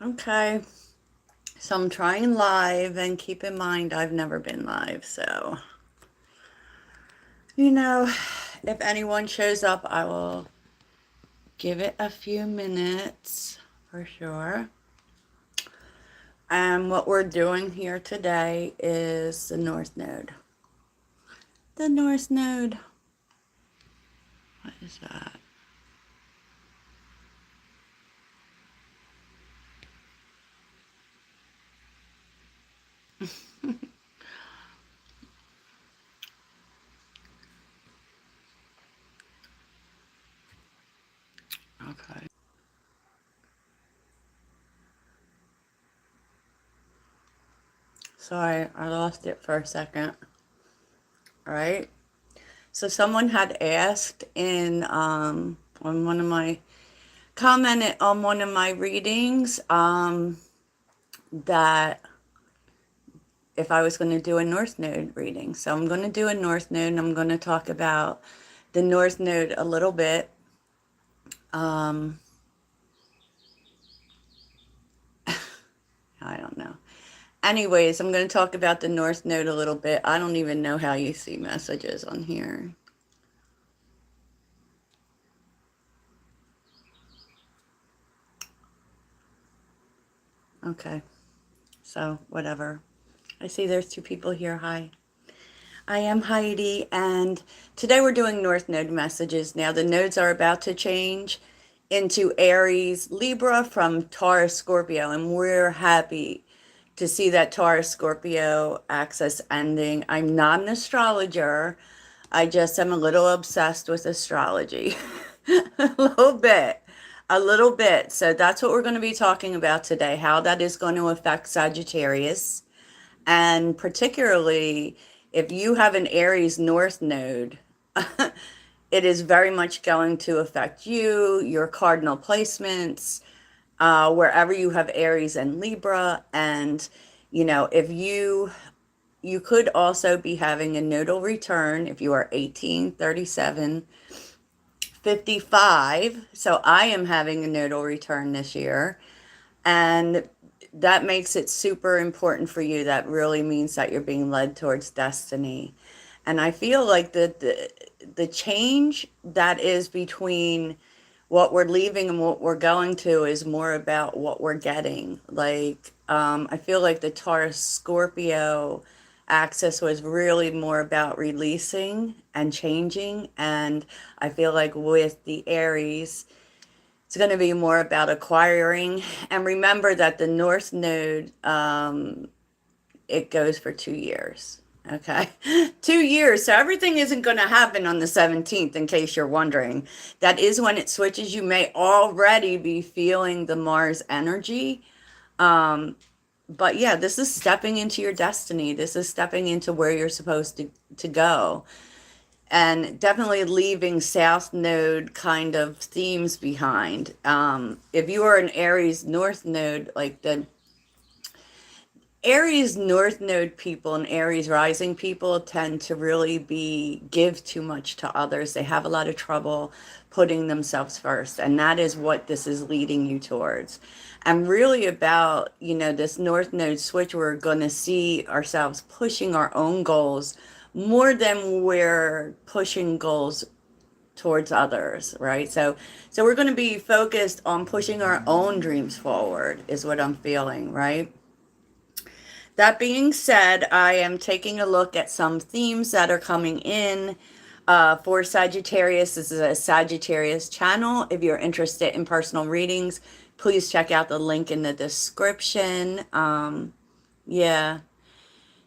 Okay. So I'm trying live, and keep in mind I've never been live, so you know, if anyone shows up, I will give it a few minutes for sure. And what we're doing here today is the North Node. The North Node. What is that? Okay. Sorry, I lost it for a second. All right. So someone had asked in on one of my commented on one of my readings that if I was going to do a North Node reading. So I'm going to do a North Node, and I'm going to talk about the North Node a little bit. Um, I don't know. Anyways, I'm going to talk about the North Node a little bit. I don't even know how you see messages on here. Okay. So, whatever. I see there's two people here. Hi. I am Heidi, and today we're doing North Node messages. Now, the nodes are about to change into Aries, Libra from Taurus, Scorpio, and we're happy to see that Taurus, Scorpio axis ending. I'm not an astrologer. I just am a little obsessed with astrology. A little bit. A little bit. So that's what we're going to be talking about today, how that is going to affect Sagittarius. And particularly if you have an Aries North node, it is very much going to affect you, your cardinal placements, wherever you have Aries and Libra. And, you know, if you could also be having a nodal return if you are 18, 37, 55. So I am having a nodal return this year. And that makes it super important for you. That really means that you're being led towards destiny. And I feel like the change that is between what we're leaving and what we're going to is more about what we're getting. Like, I feel like the Taurus Scorpio axis was really more about releasing and changing. And I feel like with the Aries, it's going to be more about acquiring. And remember that the North Node, it goes for 2 years. Okay. 2 years. So everything isn't going to happen on the 17th, in case you're wondering. That is when it switches. You may already be feeling the Mars energy. But yeah, this is stepping into your destiny. This is stepping into where you're supposed to go. And definitely leaving South Node kind of themes behind. If you are an Aries North Node, like the Aries North Node people and Aries rising people tend to really give too much to others. They have a lot of trouble putting themselves first. And that is what this is leading you towards. And really about, you know, this North Node switch, we're going to see ourselves pushing our own goals more than we're pushing goals towards others, right? So we're going to be focused on pushing our own dreams forward is what I'm feeling, right? That being said, I am taking a look at some themes that are coming in for Sagittarius. This is a Sagittarius channel. If you're interested in personal readings, please check out the link in the description. Yeah,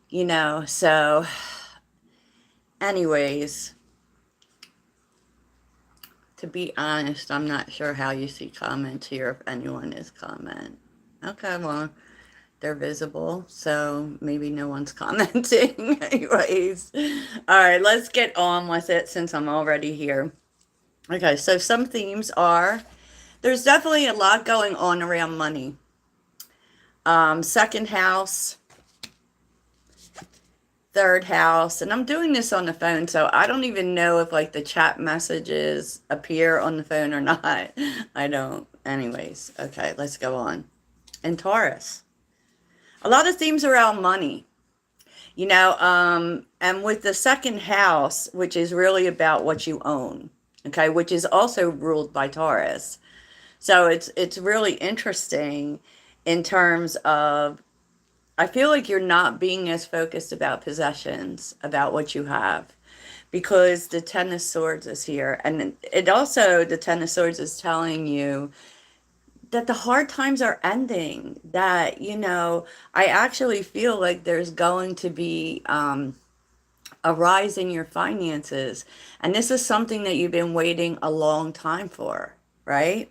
you know, so anyways, to be honest, I'm not sure how you see comments here, if anyone is comment. Okay, well, they're visible, so maybe no one's commenting. Anyways, all right, let's get on with it since I'm already here. Okay, so some themes are there's definitely a lot going on around money. Second house, third house, and I'm doing this on the phone, so I don't even know if like the chat messages appear on the phone or not. I don't. Anyways, okay, let's go on. And Taurus, a lot of themes around money, and with the second house, which is really about what you own, okay, which is also ruled by Taurus. So it's really interesting in terms of I feel like you're not being as focused about possessions, about what you have, because the Ten of Swords is here. And it also, the Ten of Swords is telling you that the hard times are ending, that, I actually feel like there's going to be a rise in your finances. And this is something that you've been waiting a long time for, right?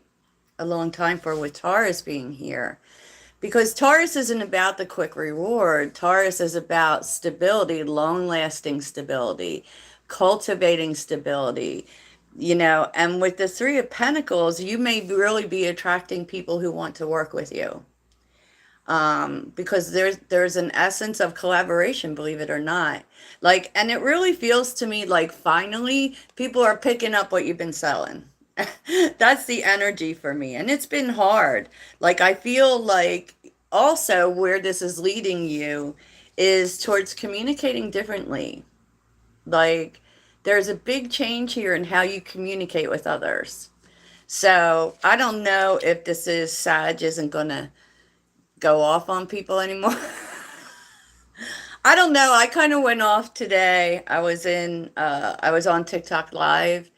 A long time for with Taurus being here. Because Taurus isn't about the quick reward. Taurus is about stability, long lasting stability, cultivating stability, and with the Three of Pentacles, you may really be attracting people who want to work with you. Because there's an essence of collaboration, believe it or not. Like, and it really feels to me like finally people are picking up what you've been selling. That's the energy for me. And it's been hard. Like, I feel like also where this is leading you is towards communicating differently. Like, there's a big change here in how you communicate with others. So I don't know if this is Sag isn't going to go off on people anymore. I don't know. I kind of went off today. I was on TikTok live,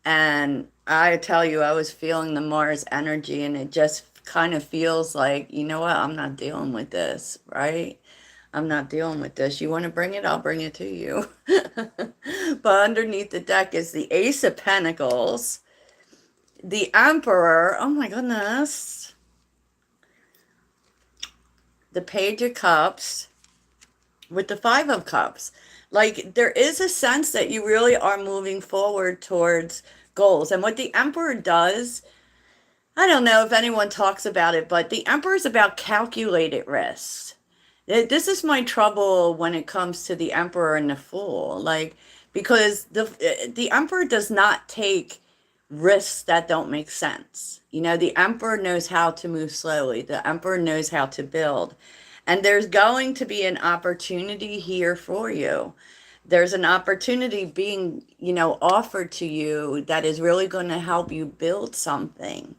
and I tell you, I was feeling the Mars energy, and it just kind of feels like, you know what? I'm not dealing with this, right? I'm not dealing with this. You want to bring it? I'll bring it to you. But underneath the deck is the Ace of Pentacles, the Emperor. Oh my goodness. The Page of Cups with the Five of Cups. Like, there is a sense that you really are moving forward towards goals. And what the Emperor does, I don't know if anyone talks about it, but the Emperor is about calculated risks. This is my trouble when it comes to the Emperor and the Fool. Like, because the Emperor does not take risks that don't make sense. The Emperor knows how to move slowly. The Emperor knows how to build. And there's going to be an opportunity here for you. There's an opportunity being, offered to you that is really going to help you build something.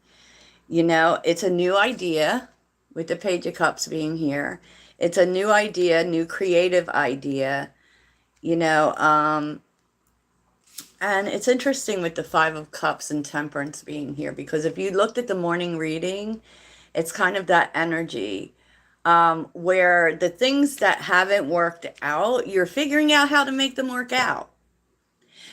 It's a new idea with the Page of Cups being here. It's a new idea, new creative idea, you know, um, and it's interesting with the Five of Cups and Temperance being here, because if you looked at the morning reading, it's kind of that energy, where the things that haven't worked out, you're figuring out how to make them work out.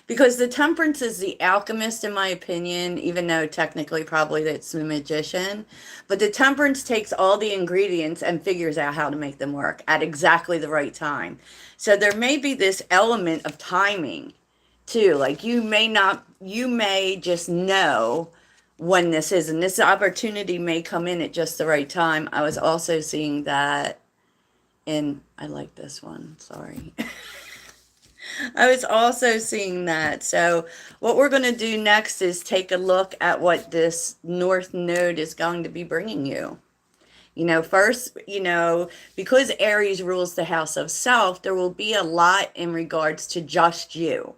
Because the Temperance is the alchemist, in my opinion, even though technically probably it's the magician. But the Temperance takes all the ingredients and figures out how to make them work at exactly the right time. So there may be this element of timing too. Like, you may just know when this is, and this opportunity may come in at just the right time. I was also seeing that I like this one, sorry. I was also seeing that. So what we're going to do next is take a look at what this North Node is going to be bringing you. First, because Aries rules the house of self, there will be a lot in regards to just you.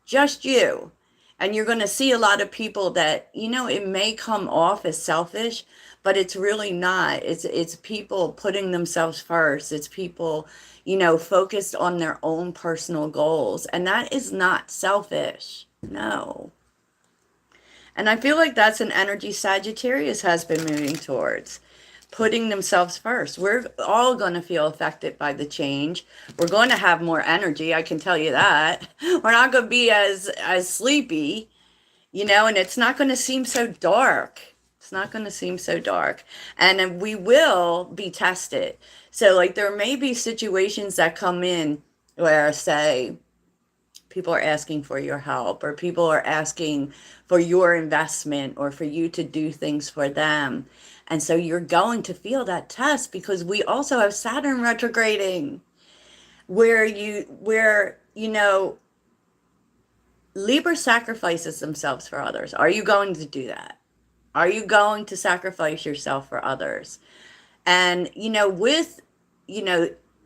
Just you. And you're going to see a lot of people that, it may come off as selfish, but it's really not. It's people putting themselves first. It's people, focused on their own personal goals. And that is not selfish. No. And I feel like that's an energy Sagittarius has been moving towards. Putting themselves first. We're all going to feel affected by the change. We're going to have more energy, I can tell you that. We're not going to be as sleepy, and it's not going to seem so dark. It's not going to seem so dark. And we will be tested. So, like, there may be situations that come in where, say, people are asking for your help, or people are asking for your investment, or for you to do things for them. And so you're going to feel that test, because we also have Saturn retrograding. where you know, Libra sacrifices themselves for others. Are you going to do that? Are you going to sacrifice yourself for others? And, you know,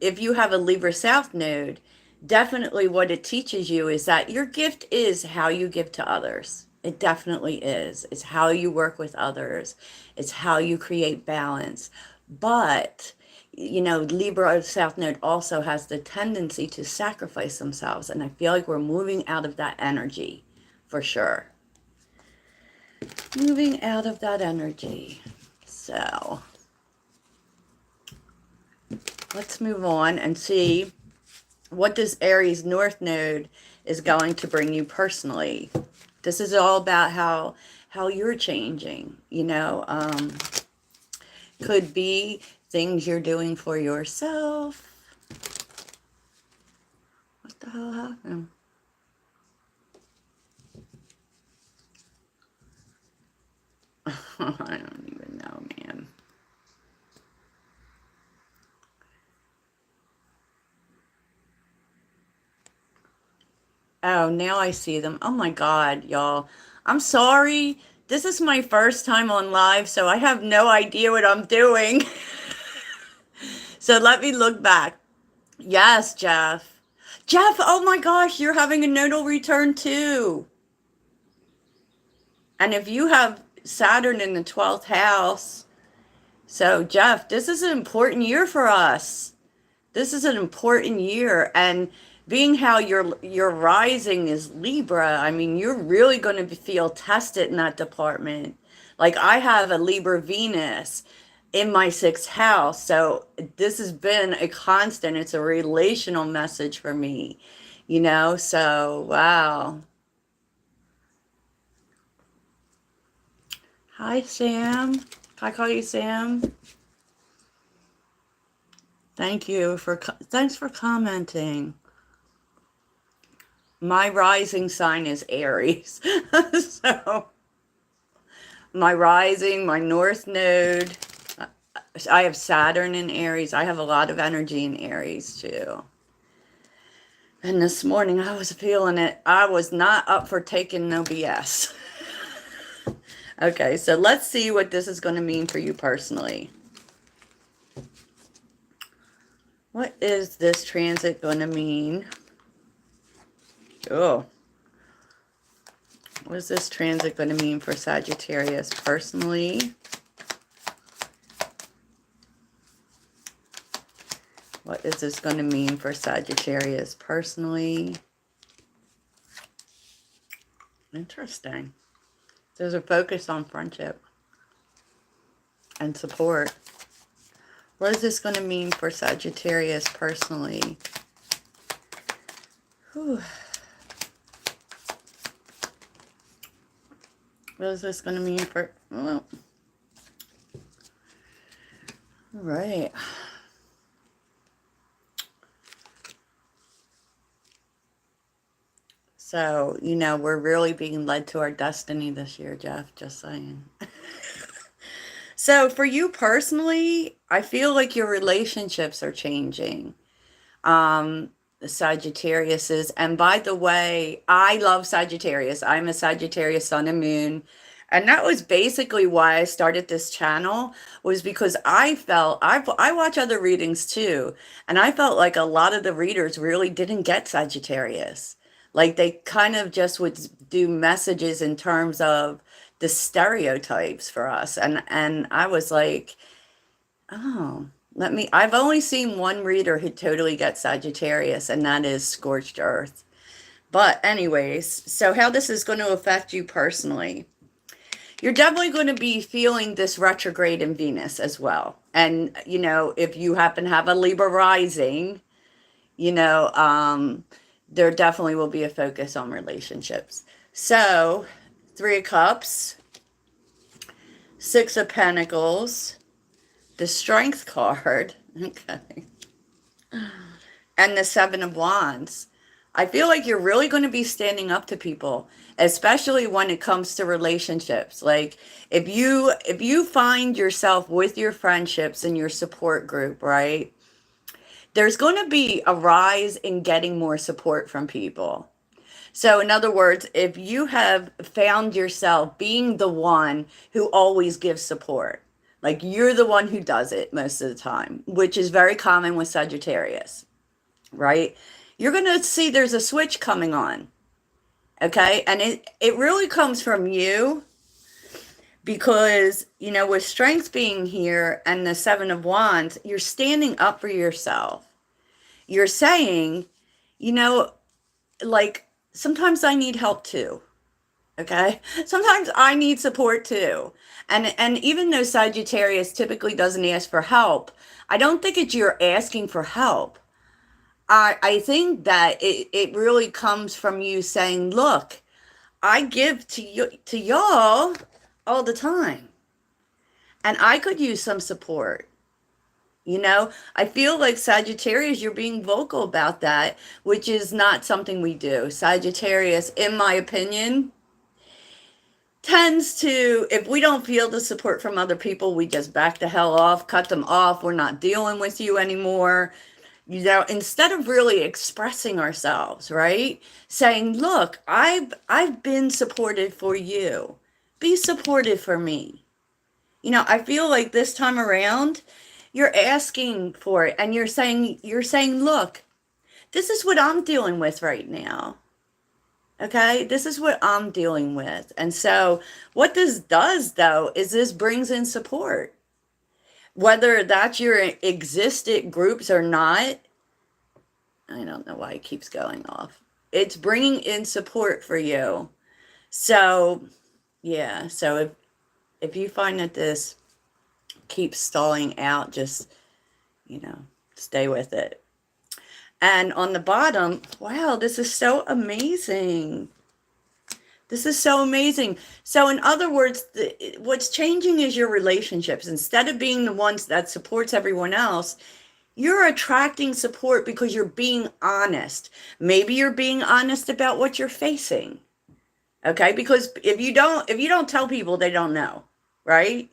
if you have a Libra South node, definitely what it teaches you is that your gift is how you give to others. It definitely is. It's how you work with others. It's how you create balance. But, Libra South Node also has the tendency to sacrifice themselves. And I feel like we're moving out of that energy for sure. Moving out of that energy. So let's move on and see what this Aries North Node is going to bring you personally. This is all about how you're changing, could be things you're doing for yourself. What the hell happened? I don't even know, man. Oh, now I see them. Oh my God, y'all. I'm sorry. This is my first time on live, so I have no idea what I'm doing. So let me look back. Yes, Jeff. Jeff, oh my gosh, you're having a nodal return too. And if you have Saturn in the 12th house, so Jeff, this is an important year for us. This is an important year. And being how your rising is Libra, I mean, you're really going to feel tested in that department. Like I have a Libra Venus in my 6th house. So this has been a constant. It's a relational message for me, So, wow. Hi, Sam. Can I call you Sam? Thanks for commenting. My rising sign is Aries. So my rising, my North Node, I have Saturn in Aries. I have a lot of energy in Aries too. And this morning I was feeling it. I was not up for taking no BS. Okay, so let's see what this is going to mean for you personally. What is this transit going to mean? Oh. What is this transit going to mean for Sagittarius personally? What is this going to mean for Sagittarius personally? Interesting. There's a focus on friendship and support. What is this going to mean for Sagittarius personally? Whew. What is this going to mean for... Well, all right. So, we're really being led to our destiny this year, Jeff, just saying. So for you personally, I feel like your relationships are changing. The Sagittarius is, and by the way, I love Sagittarius. I'm a Sagittarius sun and moon. And that was basically why I started this channel, was because I felt, I watch other readings too, and I felt like a lot of the readers really didn't get Sagittarius. Like they kind of just would do messages in terms of the stereotypes for us. And I was like, oh, I've only seen one reader who totally gets Sagittarius, and that is Scorched Earth. But anyways, so how this is going to affect you personally. You're definitely going to be feeling this retrograde in Venus as well. And, if you happen to have a Libra rising, there definitely will be a focus on relationships. So, 3 of Cups, 6 of Pentacles, the Strength card, okay, and the 7 of Wands. I feel like you're really going to be standing up to people, especially when it comes to relationships. Like if you find yourself with your friendships and your support group, right? there's going to be a rise in getting more support from people. So, in other words, if you have found yourself being the one who always gives support, like you're the one who does it most of the time, which is very common with Sagittarius, right? You're going to see there's a switch coming on, okay? And it really comes from you because, you know, with strength being here and the Seven of Wands, you're standing up for yourself. You're saying, you know, like, sometimes I need help too. Okay. Sometimes I need support too. And even though Sagittarius typically doesn't ask for help, I don't think it's you're asking for help. I think that it really comes from you saying, look, I give to you to y'all all the time. And I could use some support. You know, I feel like Sagittarius, you're being vocal about that, which is not something we do. Sagittarius, in my opinion, tends to, if we don't feel the support from other people, we just back the hell off, cut them off. We're not dealing with you anymore. You know, instead of really expressing ourselves, right? Saying, look, I've been supported for you. Be supportive for me. You know, I feel like this time around, you're asking for it and you're saying, look, this is what I'm dealing with right now. Okay, this is what I'm dealing with. And so, what this does though is this brings in support. Whether that's your existed groups or not, I don't know why it keeps going off. It's bringing in support for you. So, yeah, so if you find that this keeps stalling out, just, you know, stay with it. And on the bottom, wow, this is so amazing. This is so amazing. So, in other words, what's changing is your relationships. Instead of being the ones that supports everyone else, you're attracting support because you're being honest. Maybe you're being honest about what you're facing. Okay? Because if you don't tell people, they don't know, right?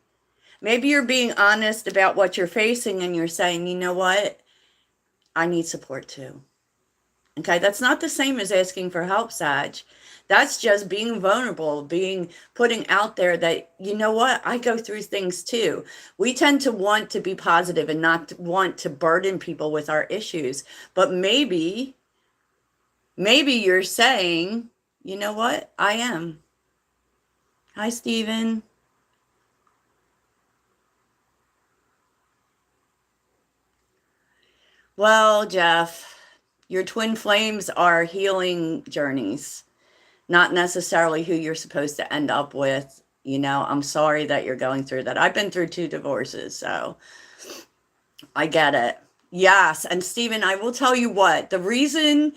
Maybe you're being honest about what you're facing and you're saying, you know what? I need support too. Okay, that's not the same as asking for help, Sag. That's just being vulnerable, putting out there that, you know what, I go through things too. We tend to want to be positive and not want to burden people with our issues. But maybe you're saying, you know what, I am. Hi, Stephen. Well, Jeff, your twin flames are healing journeys, not necessarily who you're supposed to end up with. You know, I'm sorry that you're going through that. I've been through 2 divorces, so I get it. Yes, and Stephen, I will tell you what, the reason,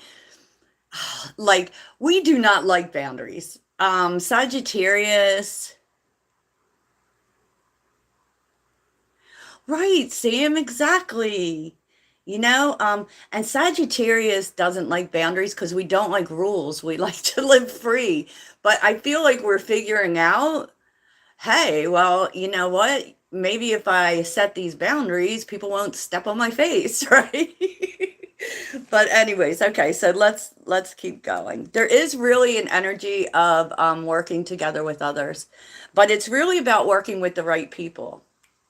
like, we do not like boundaries. Sagittarius, right, Sam, exactly. You know, and Sagittarius doesn't like boundaries because we don't like rules. We like to live free. But I feel like we're figuring out, hey, well, you know what? Maybe if I set these boundaries, people won't step on my face, right? But anyways, okay, so let's keep going. There is really an energy of working together with others, but it's really about working with the right people,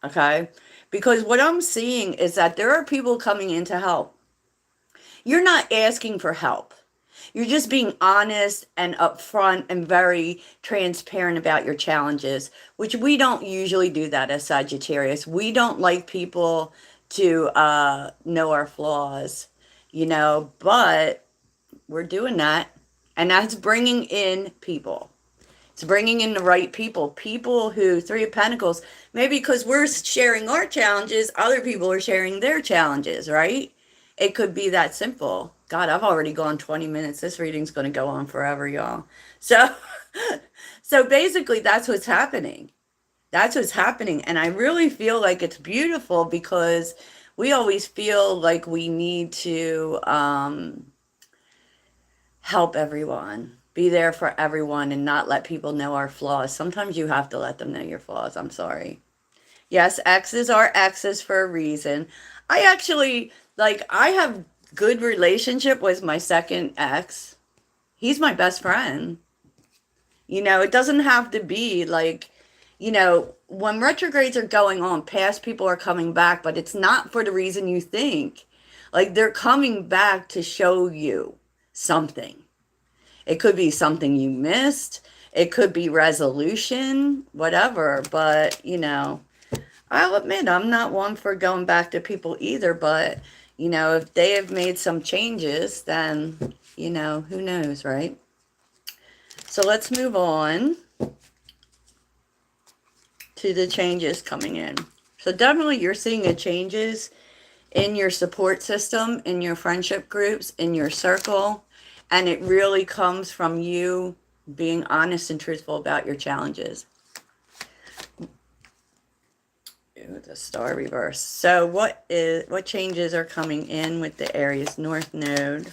okay? Because what I'm seeing is that there are people coming in to help. You're not asking for help. You're just being honest and upfront and very transparent about your challenges, which we don't usually do that as Sagittarius. We don't like people to know our flaws, you know, but we're doing that. And that's bringing in people. It's bringing in the right people. People who, Three of Pentacles, maybe because we're sharing our challenges, other people are sharing their challenges, right? It could be that simple. God, I've already gone 20 minutes. This reading's going to go on forever, y'all. So, so basically, that's what's happening. That's what's happening. And I really feel like it's beautiful because we always feel like we need to help everyone, be there for everyone, and not let people know our flaws. Sometimes you have to let them know your flaws. I'm sorry. Yes, exes are exes for a reason. I actually, Like, I have good relationship with my second ex. He's my best friend. You know, it doesn't have to be like, you know, when retrogrades are going on, past people are coming back, but it's not for the reason you think. Like, they're coming back to show you something. It could be something you missed. It could be resolution, whatever. But, you know, I'll admit I'm not one for going back to people either. But, you know, if they have made some changes, then, you know, who knows, right? So let's move on to the changes coming in. So definitely you're seeing a changes in your support system, in your friendship groups, in your circle, and it really comes from you being honest and truthful about your challenges. Ooh, the star reverse. So what changes are coming in with the Aries North Node?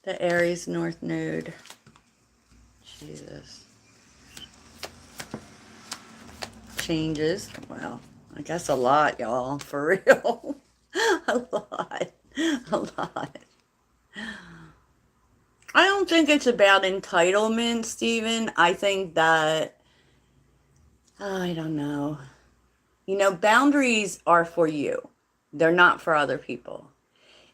The Aries North Node. Jesus. Changes. Well, I guess a lot, y'all, for real. A lot. A lot. I don't think it's about entitlement, Stephen. I think that, I don't know. You know, boundaries are for you. They're not for other people.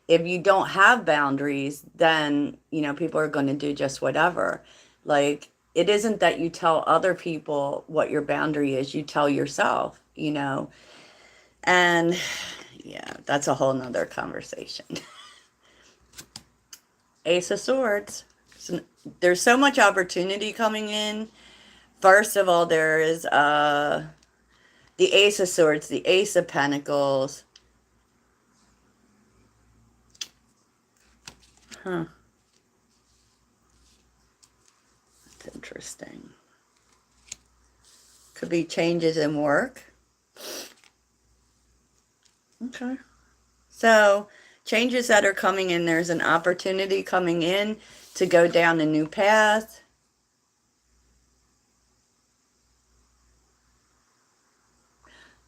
If you don't have boundaries, then, you know, people are going to do just whatever. Like, it isn't that you tell other people what your boundary is, you tell yourself, you know. And yeah, that's a whole nother conversation. Ace of Swords. So, there's so much opportunity coming in. First of all, there is the Ace of Swords, the Ace of Pentacles. Huh. That's interesting. Could be changes in work. Okay. So, changes that are coming in, there's an opportunity coming in to go down a new path.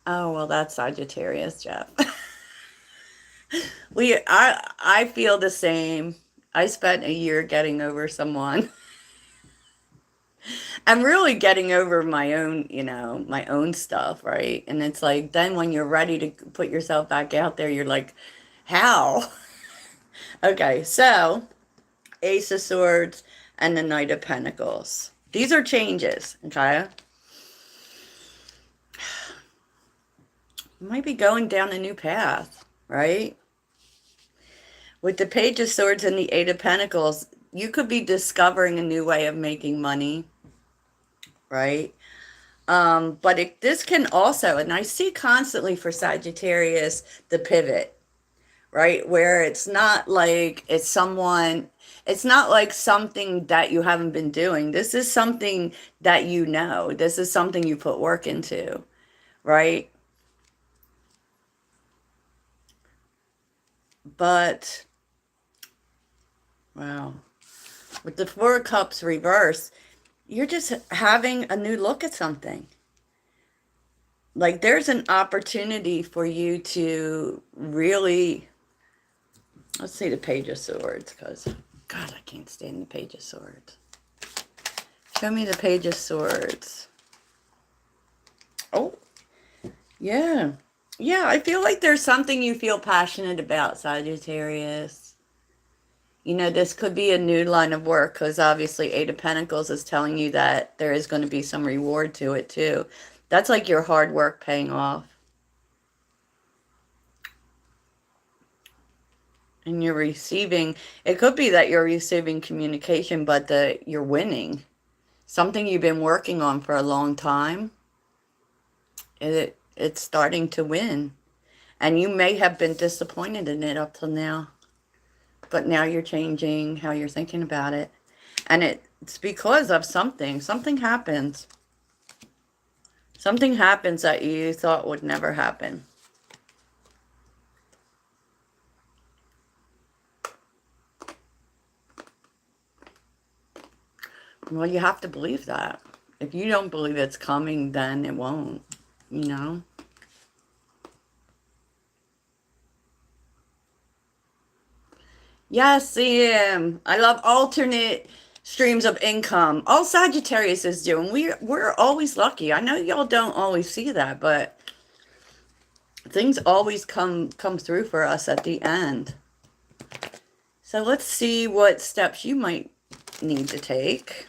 Oh, well, that's Sagittarius, Jeff. I feel the same. I spent a year getting over someone. I'm really getting over my own, you know, my own stuff, right? And it's like, then when you're ready to put yourself back out there, you're like, how? Okay, so Ace of Swords and the Knight of Pentacles. These are changes, okay? You might be going down a new path, right? With the Page of Swords and the Eight of Pentacles, you could be discovering a new way of making money, right? But this can also, and I see constantly for Sagittarius, the pivot, right? Where it's not like it's not like something that you haven't been doing. This is something that you know. This is something you put work into, right? But, wow. With the Four of Cups reverse, you're just having a new look at something. Like, there's an opportunity for you to really, let's see the Page of Swords, because, God, I can't stand the Page of Swords. Show me the Page of Swords. Oh, yeah. Yeah, I feel like there's something you feel passionate about, Sagittarius. You know, this could be a new line of work, because obviously Eight of Pentacles is telling you that there is going to be some reward to it, too. That's like your hard work paying off. And you're receiving, it could be that you're receiving communication, but you're winning. Something you've been working on for a long time, it's starting to win. And you may have been disappointed in it up till now. But now you're changing how you're thinking about it. And it's because of something. Something happens. Something happens that you thought would never happen. Well, you have to believe that. If you don't believe it's coming, then it won't, you know? Yes, Sam. I love alternate streams of income. All Sagittarius is doing. We're always lucky. I know y'all don't always see that, but things always come through for us at the end. So let's see what steps you might need to take.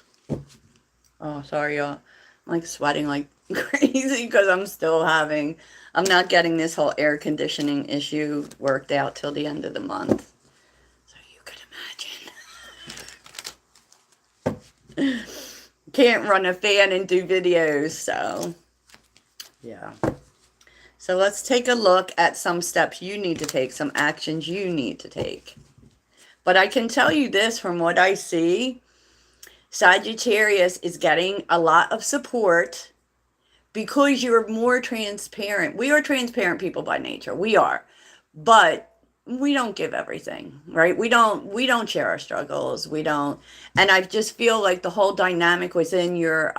Oh, sorry, y'all. I'm like sweating like crazy because I'm not getting this whole air conditioning issue worked out till the end of the month. So you could imagine. Can't run a fan and do videos, so yeah. So let's take a look at some steps you need to take, some actions you need to take. But I can tell you this from what I see, Sagittarius is getting a lot of support because you're more transparent. We are transparent people by nature. We are. But we don't give everything, right? We don't share our struggles. We don't. And I just feel like the whole dynamic within your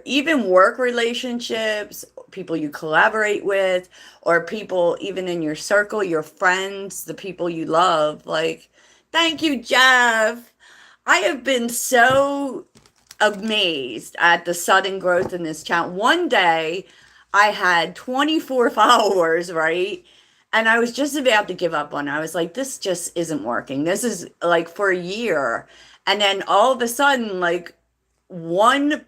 even work relationships, people you collaborate with, or people even in your circle, your friends, the people you love. Like, thank you, Jeff. I have been so amazed at the sudden growth in this channel. One day I had 24 followers, right? And I was just about to give up on it. I was like, this just isn't working. This is like for a year. And then all of a sudden, like one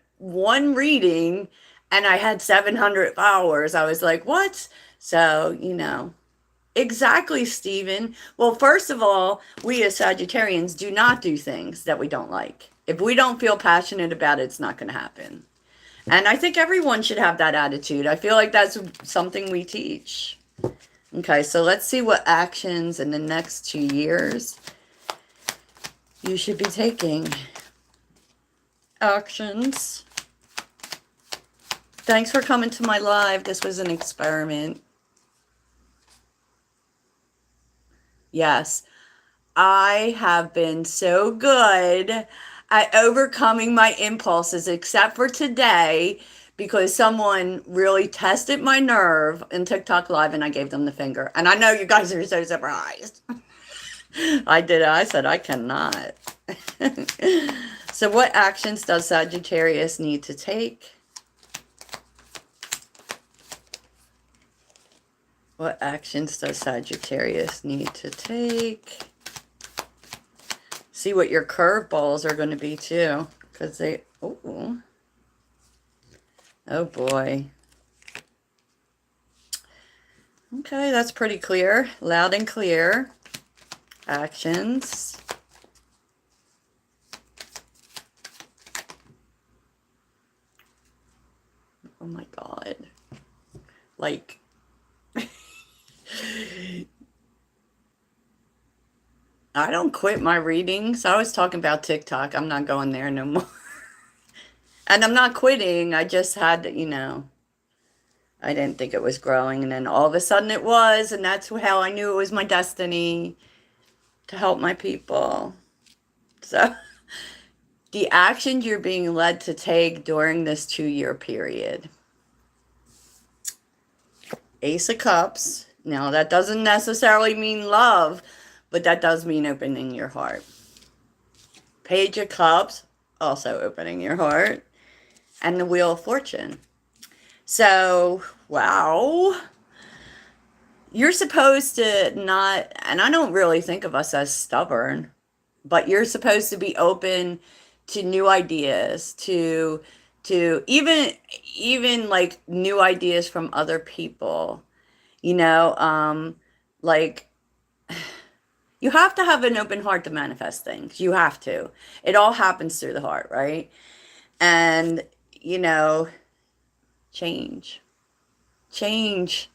reading and I had 700 followers. I was like, what? So, exactly, Stephen. Well, first of all, we as Sagittarians do not do things that we don't like. If we don't feel passionate about it, it's not going to happen. And I think everyone should have that attitude. I feel like that's something we teach. Okay, so let's see what actions in the next 2 years you should be taking. Actions. Thanks for coming to my live. This was an experiment. Yes, I have been so good at overcoming my impulses, except for today, because someone really tested my nerve in TikTok Live and I gave them the finger. And I know you guys are so surprised. I did it. I said, I cannot. So what actions does Sagittarius need to take? What actions does Sagittarius need to take? See what your curveballs are going to be too. Because they, oh boy. Okay, that's pretty clear. Loud and clear. Actions. Oh my God. Like, I don't quit my readings. I was talking about TikTok. I'm not going there no more. And I'm not quitting. I just had to, I didn't think it was growing. And then all of a sudden it was. And that's how I knew it was my destiny to help my people. So the actions you're being led to take during this 2-year period. Ace of Cups. Now, that doesn't necessarily mean love, but that does mean opening your heart. Page of Cups, also opening your heart. And the Wheel of Fortune. So, wow. You're supposed to not, and I don't really think of us as stubborn, but you're supposed to be open to new ideas, to even like new ideas from other people. Like you have to have an open heart to manifest things. You have to. It all happens through the heart, right? And change. Change.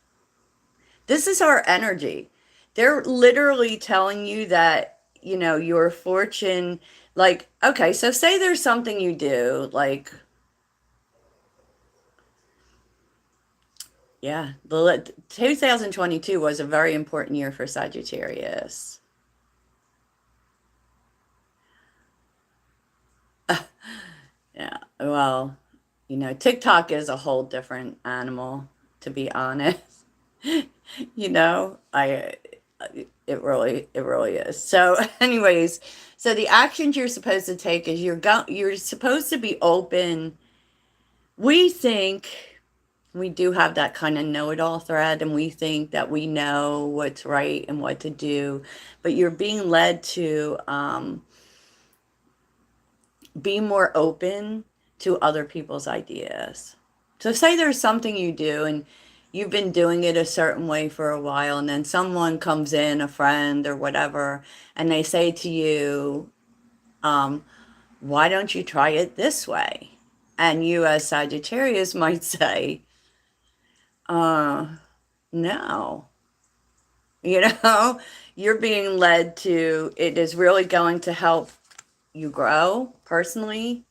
This is our energy. They're literally telling you that, your fortune, like, okay, so say there's something you do, like, yeah, the 2022 was a very important year for Sagittarius. Yeah, well, TikTok is a whole different animal, to be honest. I It really is. So anyways, so the actions you're supposed to take is you're supposed to be open. We think we do have that kind of know-it-all thread, and we think that we know what's right and what to do, but you're being led to be more open to other people's ideas. So say there's something you do and you've been doing it a certain way for a while, and then someone comes in, a friend or whatever, and they say to you, why don't you try it this way? And you, as Sagittarius, might say, no. You know, you're being led to, it is really going to help you grow personally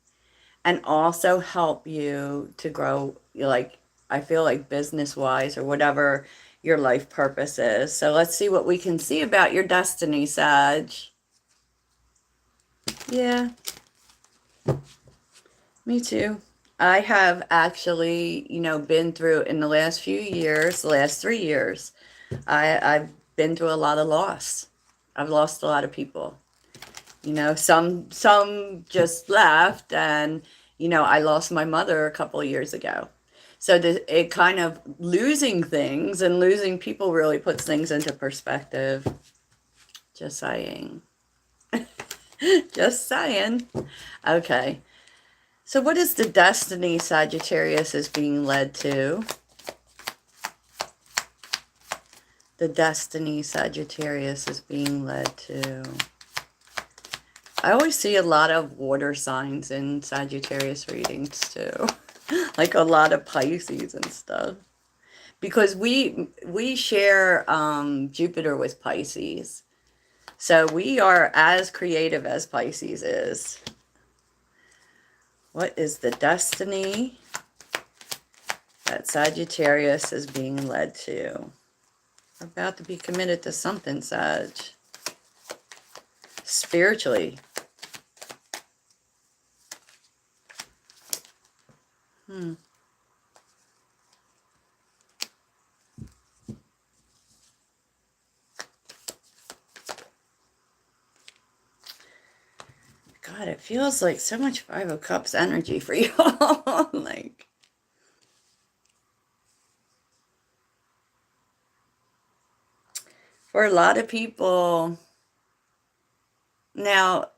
and also help you to grow, like, I feel like business wise or whatever your life purpose is. So let's see what we can see about your destiny, Sag. Yeah, me too. I have actually, been through in the last few years, the last 3 years, I've been through a lot of loss. I've lost a lot of people. Some just left, and I lost my mother a couple of years ago. So it kind of losing things and losing people really puts things into perspective. Just saying. Just saying. Okay. So what is the destiny Sagittarius is being led to? The destiny Sagittarius is being led to. I always see a lot of water signs in Sagittarius readings too. Like a lot of Pisces and stuff. Because we share Jupiter with Pisces. So we are as creative as Pisces is. What is the destiny that Sagittarius is being led to? About to be committed to something, Sag. Spiritually. God, it feels like so much Five of Cups energy for you all. Like, for a lot of people, now,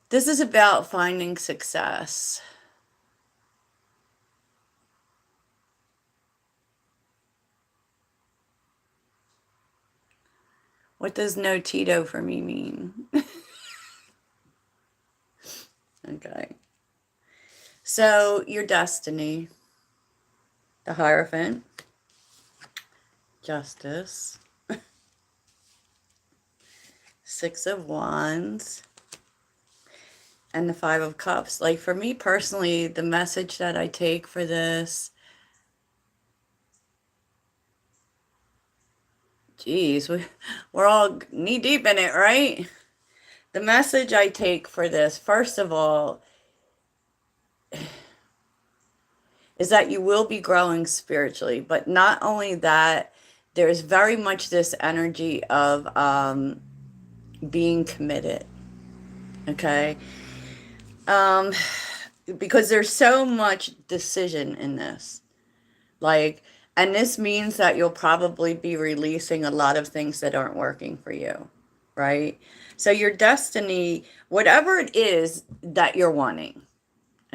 this is about finding success. What does no Tito for me mean? Okay. So, your destiny, the Hierophant, Justice, Six of Wands, and the Five of Cups. Like, for me personally, the message that I take for this, geez, we're all knee deep in it, right? The message I take for this, first of all, is that you will be growing spiritually. But not only that, there's very much this energy of being committed. Okay? Because there's so much decision in this. Like, and this means that you'll probably be releasing a lot of things that aren't working for you, right? So your destiny, whatever it is that you're wanting,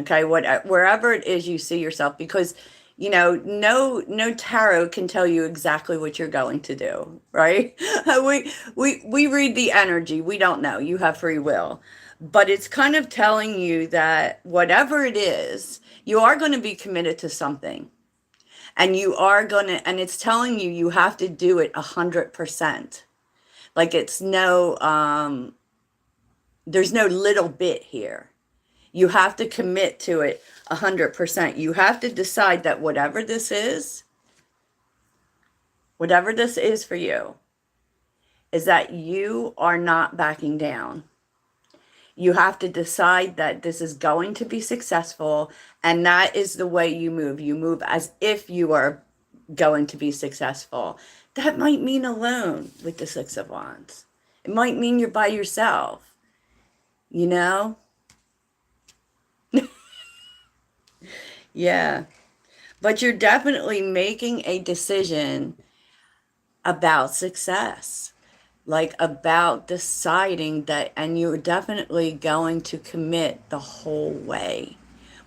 okay, wherever it is you see yourself, because no tarot can tell you exactly what you're going to do, right? We read the energy. We don't know. You have free will. But it's kind of telling you that whatever it is, you are going to be committed to something. And it's telling you you have to do it 100%. Like, it's there's no little bit here. You have to commit to it 100%. You have to decide that whatever this is for you, is that you are not backing down. You have to decide that this is going to be successful, and that is the way you move. You move as if you are going to be successful. That might mean alone with the Six of Wands. It might mean you're by yourself, you know? Yeah. But you're definitely making a decision about success, like about deciding that, and you're definitely going to commit the whole way.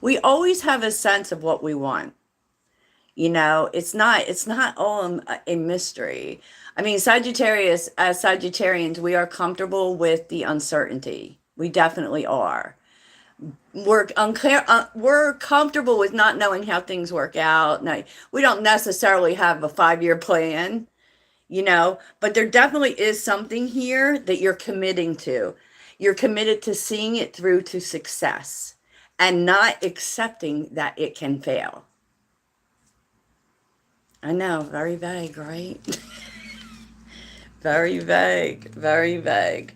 We always have a sense of what we want. It's not all a mystery. I mean, Sagittarius, as Sagittarians, we are comfortable with the uncertainty. We definitely are. We're comfortable with not knowing how things work out. No, we don't necessarily have a 5-year plan, but there definitely is something here that you're committing to. You're committed to seeing it through to success and not accepting that it can fail. I know, very vague, right? Very vague, very vague.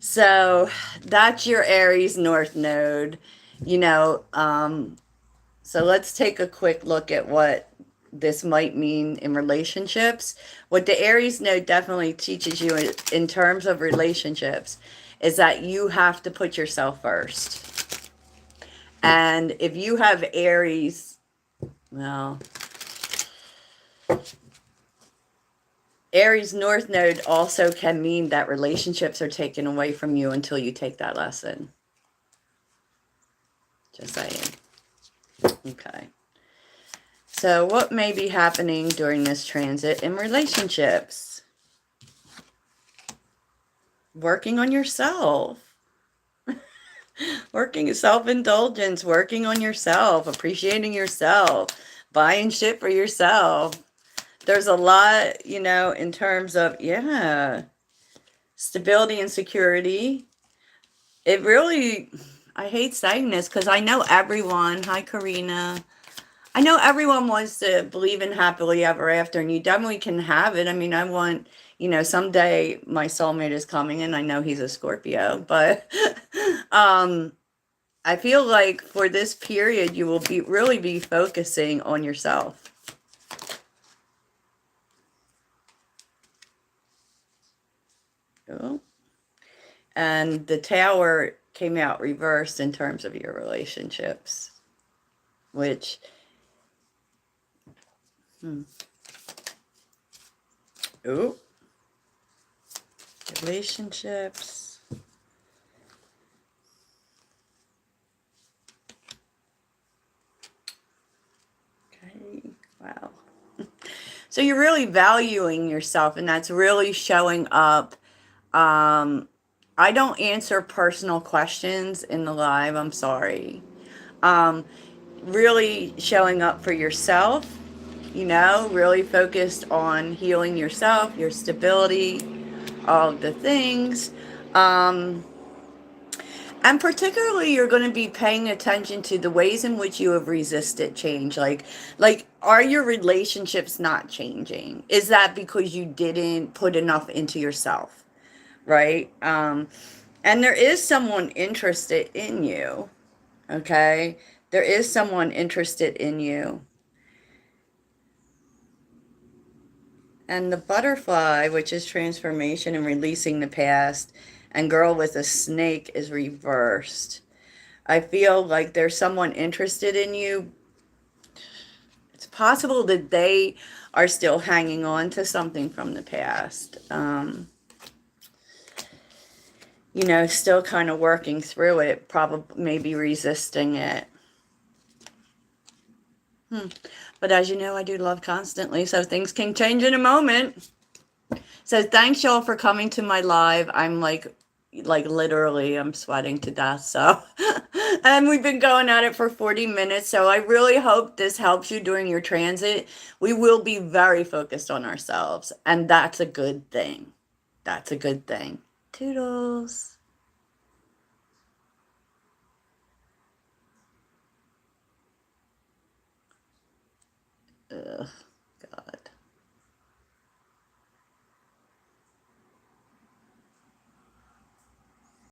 So that's your Aries North Node. You know, so let's take a quick look at what this might mean in relationships. What the Aries Node definitely teaches you in terms of relationships is that you have to put yourself first. And if you have Aries, well, Aries North Node also can mean that relationships are taken away from you until you take that lesson. Just saying. Okay. So what may be happening during this transit in relationships? Working on yourself. Working self-indulgence, working on yourself, appreciating yourself, buying shit for yourself. There's a lot, in terms of, stability and security. It really, I hate saying this because I know everyone, hi Karina, I know everyone wants to believe in happily ever after, and you definitely can have it. I mean, I want, someday my soulmate is coming, and I know he's a Scorpio, but I feel like for this period, you will really be focusing on yourself. Oh. And the Tower came out reversed in terms of your relationships, which, oh, relationships. Okay, wow. So you're really valuing yourself, and that's really showing up. I don't answer personal questions in the live, I'm sorry. Really showing up for yourself, really focused on healing yourself, your stability, all of the things. And particularly, you're going to be paying attention to the ways in which you have resisted change. Like, are your relationships not changing? Is that because you didn't put enough into yourself, right? And there is someone interested in you, okay? There is someone interested in you. And the butterfly, which is transformation and releasing the past, and girl with a snake is reversed. I feel like there's someone interested in you. It's possible that they are still hanging on to something from the past. Still kind of working through it, probably maybe resisting it. But as you know, I do love constantly, so things can change in a moment. So thanks y'all for coming to my live. I'm like literally I'm sweating to death. So and we've been going at it for 40 minutes. So I really hope this helps you during your transit. We will be very focused on ourselves, and that's a good thing. That's a good thing. Toodles. Ugh.